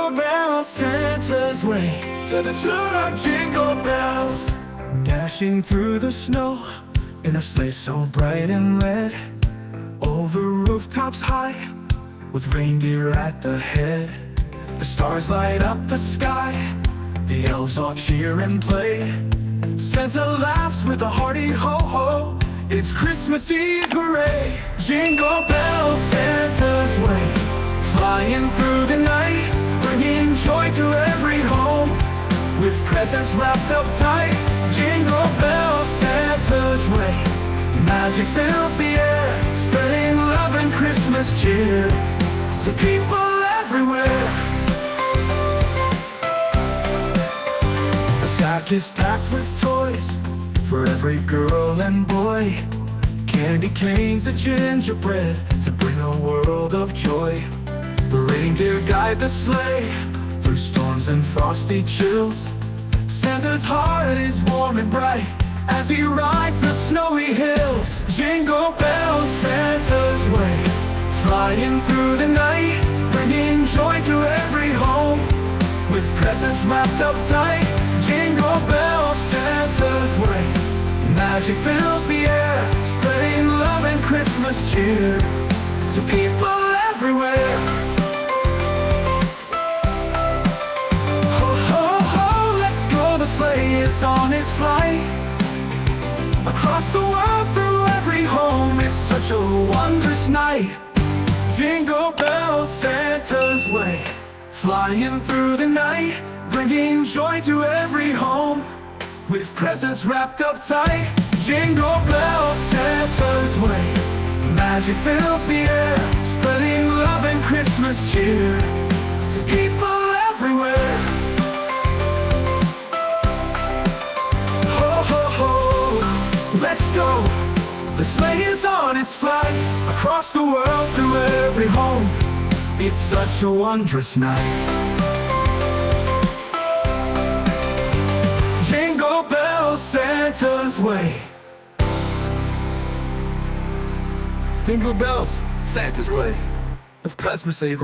Jingle bells, Santa's way, to the tune of jingle bells. Dashing through the snow, in a sleigh so bright and red, over rooftops high, with reindeer at the head. The stars light up the sky, the elves all cheer and play. Santa laughs with a hearty ho-ho, it's Christmas Eve, hooray! Jingle bells, Santa's way, flying through the night, bringing joy to every home, with presents wrapped up tight. Jingle bells, Santa's way, magic fills the air, spreading love and Christmas cheer to people everywhere. The sack is packed with toys for every girl and boy, candy canes and gingerbread to bring a world of joy. The reindeer guide the sleigh through storms and frosty chills. Santa's heart is warm and bright as he rides the snowy hills. Jingle bells, Santa's way, flying through the night, bringing joy to every home, with presents wrapped up tight. Jingle bells, Santa's way, magic fills the air, spreading love and Christmas cheer to people everywhere. Ho, ho, ho, let's go, the sleigh is on its flight, across the world, through every home, it's such a wondrous night. Jingle bells, Santa's way, flying through the night, bringing joy to every home, with presents wrapped up tight. Jingle bells, Santa's way, magic fills the air, spreading love and Christmas cheer to people everywhere. Ho, ho, ho, let's go, the sleigh is on its flight, across the world, through every home, it's such a wondrous night. Jingle bells, Santa's way. Jingle bells, Santa's way, of Christmas Eve.